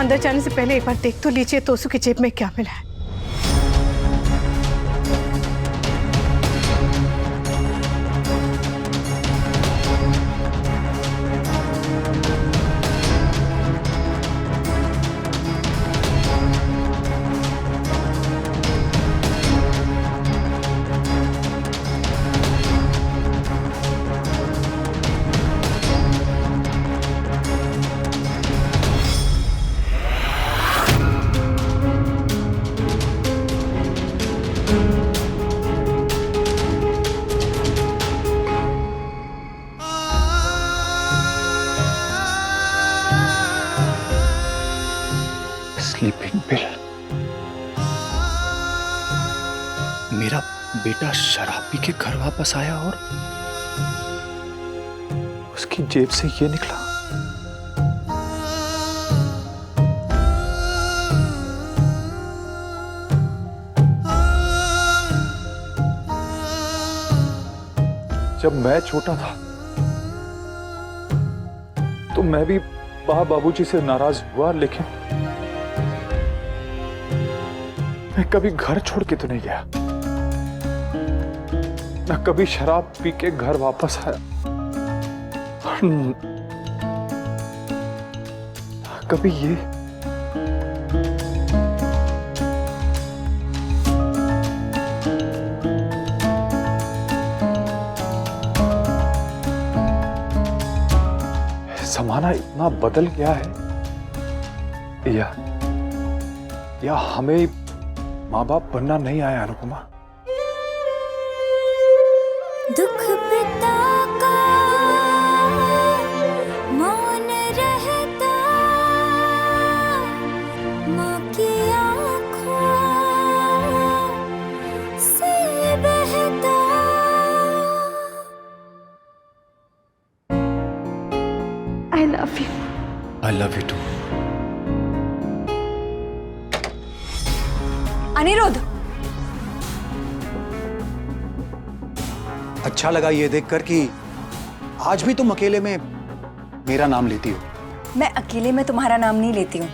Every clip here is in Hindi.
अंदर जाने से पहले एक बार देख तो लीजिए तोसू की जेब में क्या मिला है। स्लीपिंग पिल। मेरा बेटा शराब पी के घर वापस आया और उसकी जेब से ये निकला। जब मैं छोटा था तो मैं भी बाबूजी से नाराज हुआ, लेकिन मैं कभी घर छोड़ के तो नहीं गया, ना कभी शराब पी के घर वापस आया, ना कभी ये। जमाना इतना बदल गया है या हमें माँ बाप बनना नहीं आया अनुपमा। दुख पिता का मौन रहता, माँ की आँखों से बहता। I love you. I love you too. Anirudh, अच्छा लगा ये देखकर कि आज भी तुम अकेले में मेरा नाम लेती हो। मैं अकेले में तुम्हारा नाम नहीं लेती हूँ,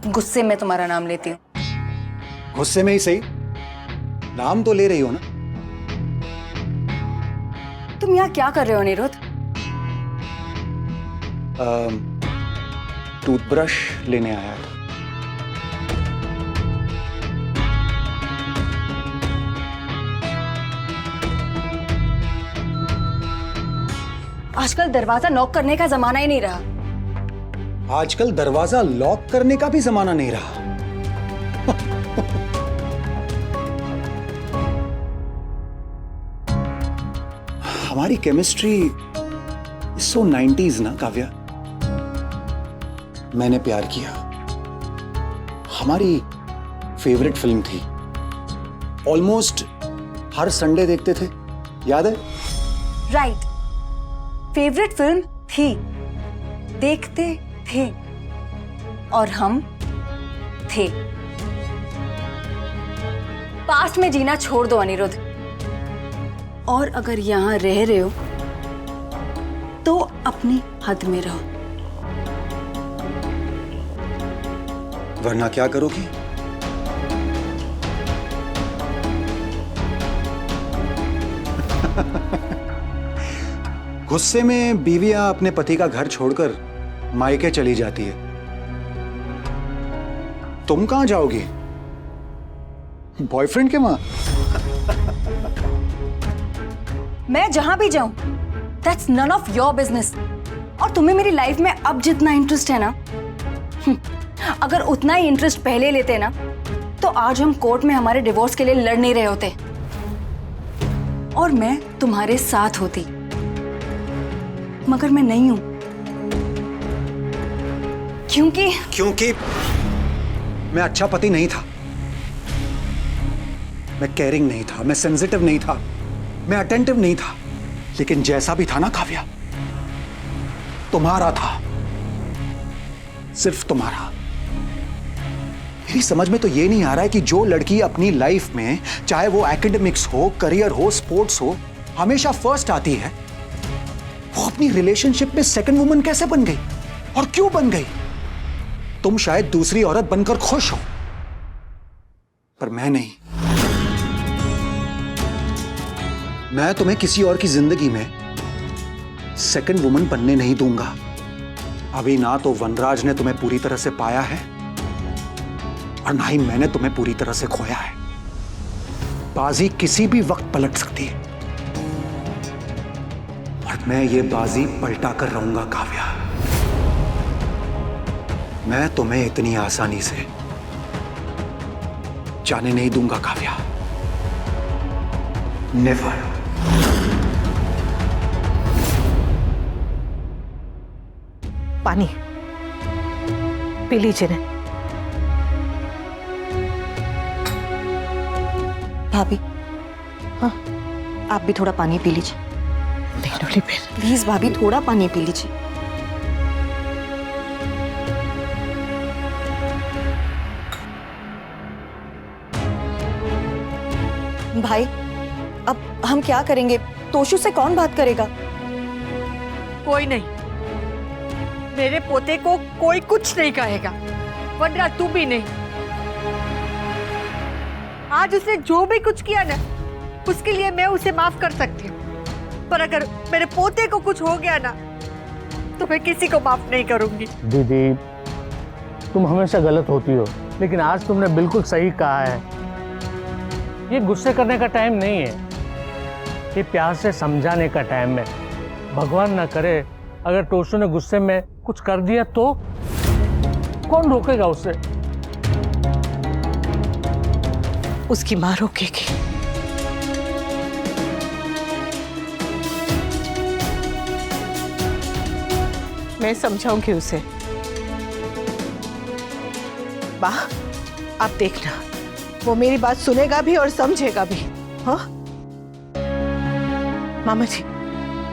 गुस्से में तुम्हारा नाम लेती हूँ। गुस्से में ही सही, नाम तो ले रही हो ना। तुम यहाँ क्या कर रहे हो अनिरुद्ध? टूथब्रश लेने आया था। आजकल दरवाजा नॉक करने का जमाना ही नहीं रहा। आजकल दरवाजा लॉक करने का भी जमाना नहीं रहा। हमारी केमिस्ट्री सो 90s ना काव्या। मैंने प्यार किया, हमारी फेवरेट फिल्म थी, ऑलमोस्ट हर संडे देखते थे, याद है? राइट, फेवरेट फिल्म थी, देखते थे, और हम थे। पास्ट में जीना छोड़ दो अनिरुद्ध, और अगर यहां रह रहे हो तो अपनी हद में रहो। वरना क्या करोगी? गुस्से में बीवियां अपने पति का घर छोड़कर मायके चली जाती है। तुम कहां जाओगी? बॉयफ्रेंड के वहां? मैं जहां भी जाऊं, that's none of your business. और तुम्हें मेरी लाइफ में अब जितना इंटरेस्ट है ना, अगर उतना ही इंटरेस्ट पहले लेते ना, तो आज हम कोर्ट में हमारे डिवोर्स के लिए लड़ नहीं रहे होते, और मैं तुम्हारे साथ होती। मगर मैं नहीं हूं, क्योंकि मैं अच्छा पति नहीं था, मैं केयरिंग नहीं था, मैं सेंसिटिव नहीं था, मैं अटेंटिव नहीं था। लेकिन जैसा भी था ना काव्या, तुम्हारा था, सिर्फ तुम्हारा। मेरी समझ में तो ये नहीं आ रहा है कि जो लड़की अपनी लाइफ में, चाहे वो एकेडमिक्स हो, करियर हो, स्पोर्ट्स हो, हमेशा फर्स्ट आती है, वो अपनी रिलेशनशिप में सेकंड वुमन कैसे बन गई और क्यों बन गई? तुम शायद दूसरी औरत बनकर खुश हो, पर मैं नहीं। मैं तुम्हें किसी और की जिंदगी में सेकंड वुमन बनने नहीं दूंगा। अभी ना तो वनराज ने तुम्हें पूरी तरह से पाया है और ना ही मैंने तुम्हें पूरी तरह से खोया है। बाजी किसी भी वक्त पलट सकती है और मैं ये बाजी पलटा कर रहूंगा काव्या। मैं तुम्हें इतनी आसानी से जाने नहीं दूंगा काव्या। नेवर। पानी पी लीजिए ना। भाभी, हाँ, आप भी थोड़ा पानी पी लीजिए। नहीं डोली बहन, प्लीज भाभी, थोड़ा पानी पी लीजिए। भाई, अब हम क्या करेंगे? तोशु से कौन बात करेगा? कोई नहीं। मेरे पोते को कोई कुछ नहीं कहेगा, वरना तू भी नहीं। आज उसने जो भी कुछ किया ना, उसके लिए मैं उसे माफ कर सकती हूँ, पर अगर मेरे पोते को कुछ हो गया ना, तो मैं किसी को माफ नहीं करूंगी। दीदी, तुम हमेशा गलत होती हो, लेकिन आज तुमने बिल्कुल सही कहा है। ये गुस्से करने का टाइम नहीं है, ये प्यार से समझाने का टाइम है। भगवान ना करे अगर तोशु ने गुस्से में कुछ कर दिया तो कौन रोकेगा उसे? उसकी मां रोकेगी। मैं समझाऊंगी उसे। वाह, आप देखना, वो मेरी बात सुनेगा भी और समझेगा भी। हाँ मामा जी,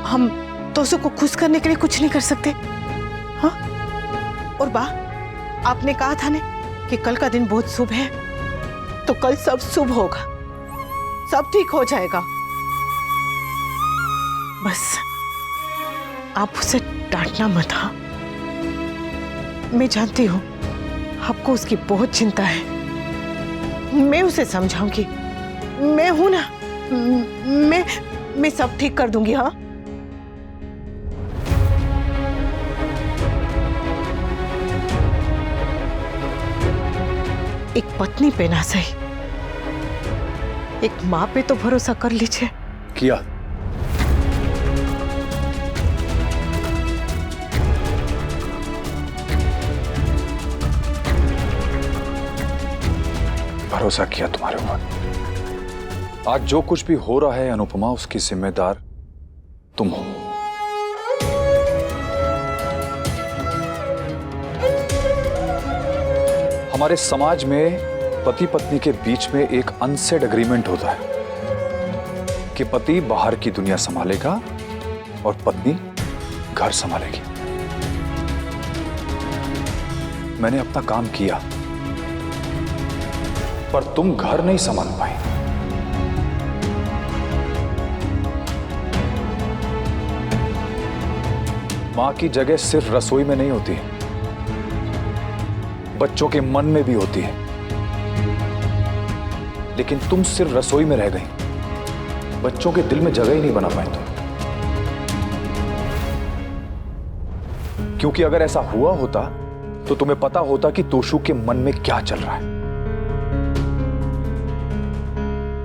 हम तोशु को खुश करने के लिए कुछ नहीं कर सकते? हाँ, और बा, आपने कहा था ना कि कल का दिन बहुत शुभ है, तो कल सब शुभ होगा, सब ठीक हो जाएगा। बस आप उसे डांटना मत। हाँ, मैं जानती हूँ आपको उसकी बहुत चिंता है। मैं उसे समझाऊंगी। मैं हूं ना, मैं सब ठीक कर दूंगी। हाँ, एक पत्नी पे ना सही, एक माँ पे तो भरोसा कर लीजिए। किया। भरोसा किया तुम्हारे ऊपर। आज जो कुछ भी हो रहा है अनुपमा, उसकी जिम्मेदार तुम हो। हमारे समाज में पति पत्नी के बीच में एक अनसेड एग्रीमेंट होता है कि पति बाहर की दुनिया संभालेगा और पत्नी घर संभालेगी। मैंने अपना काम किया, पर तुम घर नहीं संभाल पाई। मां की जगह सिर्फ रसोई में नहीं होती है, बच्चों के मन में भी होती है। लेकिन तुम सिर्फ रसोई में रह गई, बच्चों के दिल में जगह ही नहीं बना पाए तुम। क्योंकि अगर ऐसा हुआ होता तो तुम्हें पता होता कि तोशु के मन में क्या चल रहा है।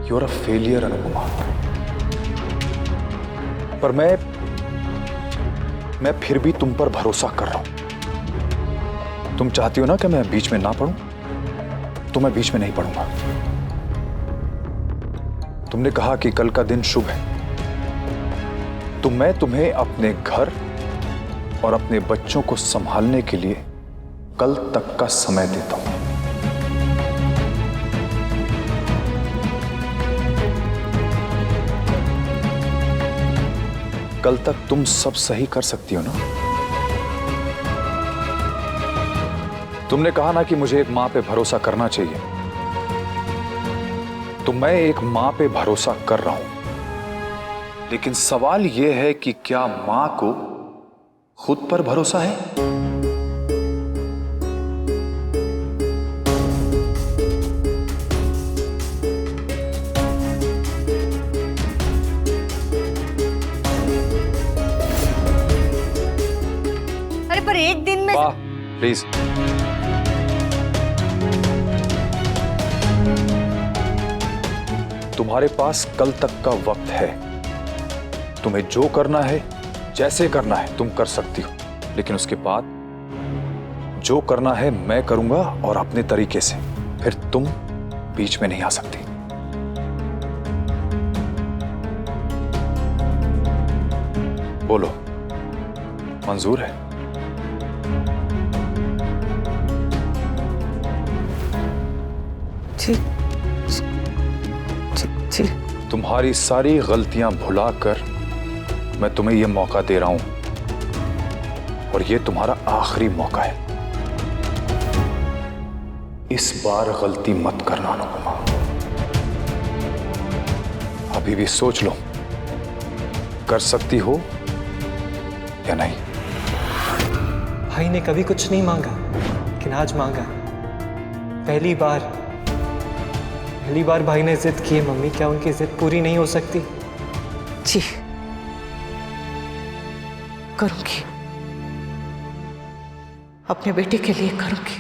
You are a failure Anupama. पर मैं फिर भी तुम पर भरोसा कर रहा हूं। तुम चाहती हो ना कि मैं बीच में ना पढ़ूं, तो मैं बीच में नहीं पढ़ूंगा। तुमने कहा कि कल का दिन शुभ है, तो मैं तुम्हें अपने घर और अपने बच्चों को संभालने के लिए कल तक का समय देता हूं। कल तक तुम सब सही कर सकती हो ना? तुमने कहा ना कि मुझे एक मां पे भरोसा करना चाहिए, तो मैं एक मां पे भरोसा कर रहा हूं। लेकिन सवाल यह है कि क्या मां को खुद पर भरोसा है? शिल्पा प्लीज। तुम्हारे पास कल तक का वक्त है। तुम्हें जो करना है, जैसे करना है तुम कर सकती हो, लेकिन उसके बाद जो करना है मैं करूंगा और अपने तरीके से। फिर तुम बीच में नहीं आ सकती। बोलो, मंजूर है? जी जी जी। तुम्हारी सारी गलतियां भुलाकर मैं तुम्हें यह मौका दे रहा हूं, और यह तुम्हारा आखिरी मौका है। इस बार गलती मत करना अनुपमा। अभी भी सोच लो, कर सकती हो या नहीं। भाई ने कभी कुछ नहीं मांगा, लेकिन आज मांगा। पहली बार भाई ने जिद की है। मम्मी, क्या उनकी जिद पूरी नहीं हो सकती? जी करूंगी, अपने बेटे के लिए करूंगी।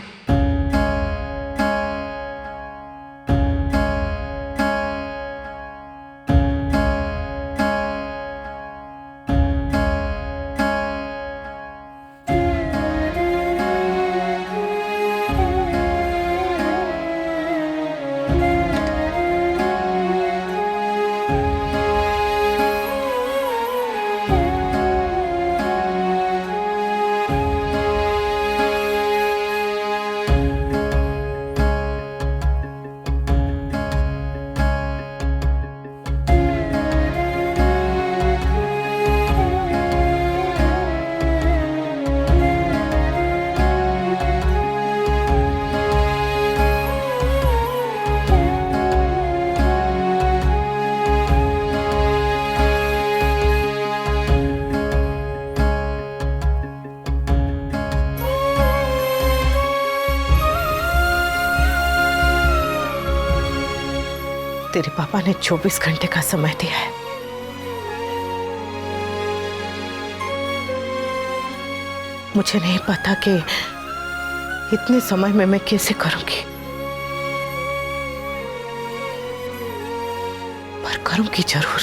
तेरे पापा ने 24 घंटे का समय दिया है। मुझे नहीं पता कि इतने समय में मैं कैसे करूंगी, पर करूंगी जरूर।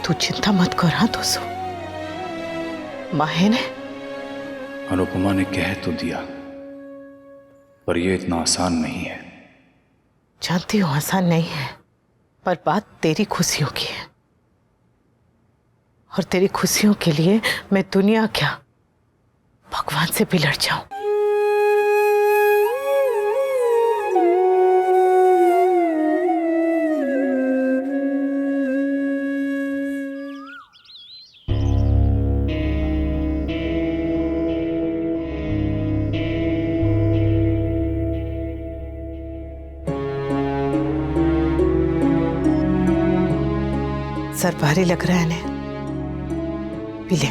तू चिंता मत कर। हाँ दोस्तों, माँ है ने अनुपमा ने कह तो दिया, पर यह इतना आसान नहीं है। जानती हूं आसान नहीं है, पर बात तेरी खुशियों की है, और तेरी खुशियों के लिए मैं दुनिया क्या भगवान से भी लड़ जाऊं। सर भारी लग रहा है ने, पी ले।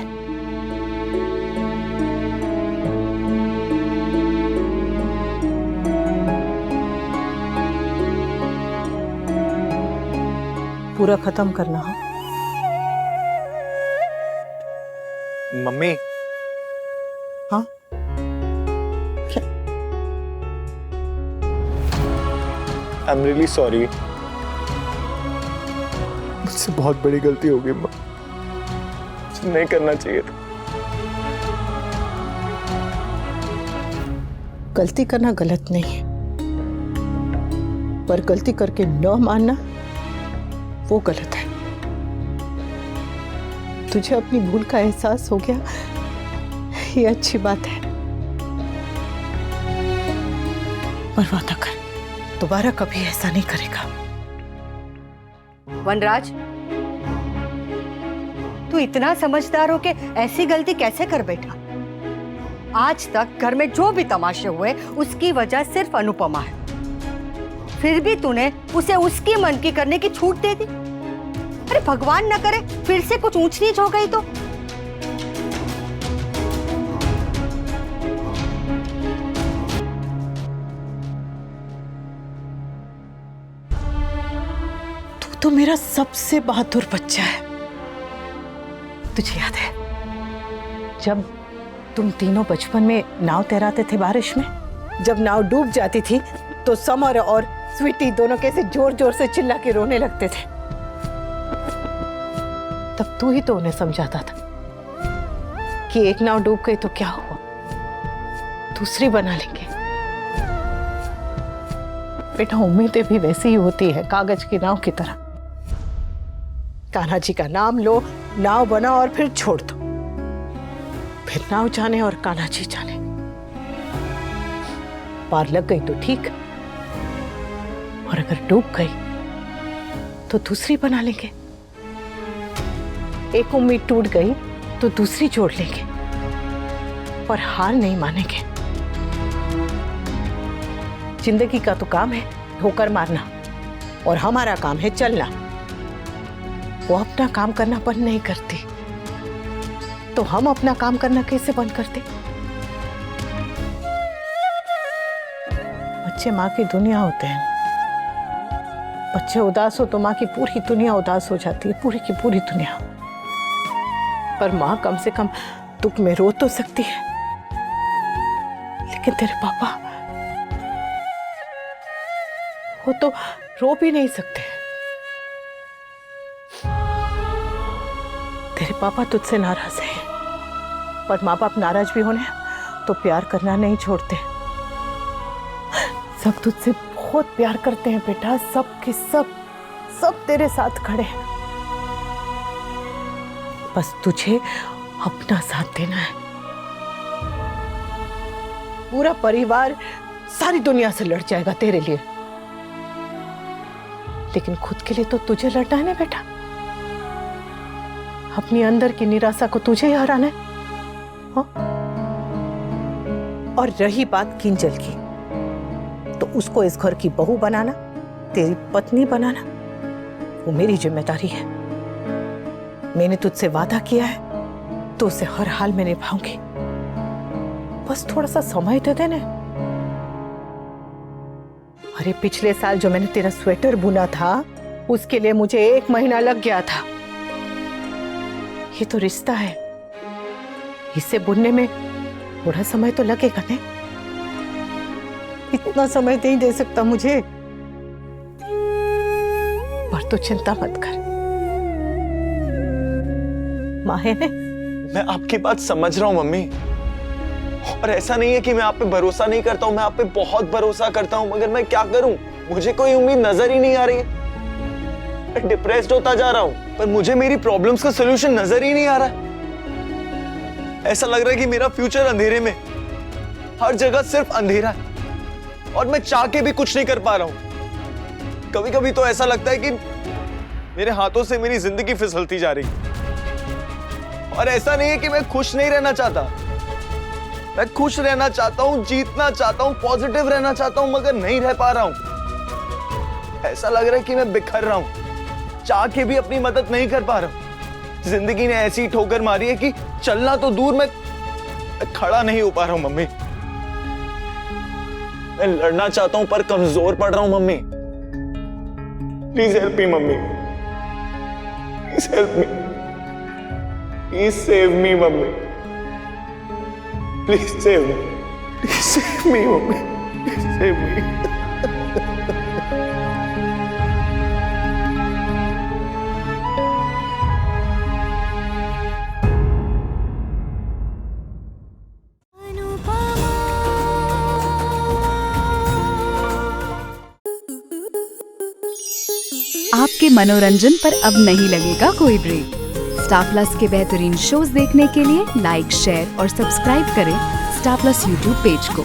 पूरा खत्म करना हो। मम्मी, हाँ आई एम रियली सॉरी। मुझसे बहुत बड़ी गलती हो गई। मुझे नहीं करना चाहिए था। गलती करना गलत नहीं है, पर गलती करके न मानना वो गलत है। तुझे अपनी भूल का एहसास हो गया, ये अच्छी बात है। पर वादा कर, दोबारा कभी ऐसा नहीं करेगा। वनराज, तू इतना समझदार हो के ऐसी गलती कैसे कर बैठा? आज तक घर में जो भी तमाशे हुए उसकी वजह सिर्फ अनुपमा है, फिर भी तूने उसे उसकी मन की करने की छूट दे दी। अरे भगवान न करे फिर से कुछ ऊंच नीच हो गई तो। तू तो मेरा सबसे बहादुर बच्चा है। तुझे याद है जब तुम तीनों बचपन में नाव तैराते थे बारिश में, जब नाव डूब जाती थी तो समर और स्वीटी दोनों कैसे जोर जोर से चिल्ला के रोने लगते थे। तब तू ही तो उन्हें समझाता था कि एक नाव डूब गई तो क्या हुआ, दूसरी बना लेंगे। बेटा, उम्मीदें भी वैसी ही होती है, कागज की नाव की तरह। कान्हा जी का नाम लो, नाव बना और फिर छोड़ दो। फिर नाव जाने और कान्हा जी जाने। पार लग गई तो ठीक, और अगर डूब गई तो दूसरी बना लेंगे। एक उम्मीद टूट गई तो दूसरी जोड़ लेंगे, और हार नहीं मानेंगे। जिंदगी का तो काम है ठोकर मारना, और हमारा काम है चलना। वो अपना काम करना बंद नहीं करती, तो हम अपना काम करना कैसे बंद करते? बच्चे माँ की दुनिया होते हैं। बच्चे उदास हो तो माँ की पूरी दुनिया उदास हो जाती है, पूरी की पूरी दुनिया। पर माँ कम से कम दुख में रो तो सकती है। लेकिन तेरे पापा, वो तो रो भी नहीं सकते। तेरे पापा तुझसे नाराज हैं, पर माँ बाप नाराज भी होने तो प्यार करना नहीं छोड़ते। सब तुझसे बहुत प्यार करते हैं बेटा, सब के सब तेरे साथ खड़े हैं। बस तुझे अपना साथ देना है। पूरा परिवार सारी दुनिया से लड़ जाएगा तेरे लिए, लेकिन खुद के लिए तो तुझे लड़ना है ना बेटा। अपनी अंदर की निराशा को तुझे ही हराना है। हाँ? और रही बात किंजल की, तो उसको इस घर की बहू बनाना, तेरी पत्नी बनाना, वो मेरी जिम्मेदारी है। मैंने तुझसे वादा किया है तो उसे हर हाल में निभाऊंगी। बस थोड़ा सा समय दे देना। अरे पिछले साल जो मैंने तेरा स्वेटर बुना था, उसके लिए मुझे 1 महीना लग गया था। ये तो रिश्ता है, इसे बुनने में थोड़ा समय तो लगेगा ना। इतना समय नहीं दे सकता मुझे, पर तो चिंता मत कर, माँ है ने? मैं आपकी बात समझ रहा हूँ मम्मी, और ऐसा नहीं है कि मैं आप पे भरोसा नहीं करता हूँ, मैं आप पे बहुत भरोसा करता हूँ, मगर मैं क्या करूँ, मुझे कोई उम्मीद नजर ही नहीं आ रही है। मैं डिप्रेस्ड होता जा रहा हूँ, पर मुझे मेरी प्रॉब्लम्स का सलूशन नजर ही नहीं आ रहा है। ऐसा लग रहा है कि मेरा फ्यूचर अंधेरे में, हर जगह सिर्फ अंधेरा है, और मैं चाह के भी कुछ नहीं कर पा रहा हूँ। कभी कभी तो ऐसा लगता है कि मेरे हाथों से मेरी जिंदगी फिसलती जा रही है। और ऐसा नहीं है कि मैं खुश नहीं रहना चाहता, मैं खुश रहना चाहता हूं, जीतना चाहता हूं, पॉजिटिव रहना चाहता हूं, मगर नहीं रह पा रहा हूं। ऐसा लग रहा है कि मैं बिखर रहा हूं, चाह के भी अपनी मदद नहीं कर पा रहा हूं। जिंदगी ने ऐसी ठोकर मारी है कि चलना तो दूर, मैं खड़ा नहीं हो पा रहा हूं मम्मी। मैं लड़ना चाहता हूं पर कमजोर पड़ रहा हूं mummy. Please help me mummy, please help me, please save me mummy, please save me, please save me mummy, please save me. आपके मनोरंजन पर अब नहीं लगेगा कोई ब्रेक। स्टार प्लस के बेहतरीन शोज देखने के लिए लाइक, शेयर और सब्सक्राइब करें स्टार प्लस यूट्यूब पेज को।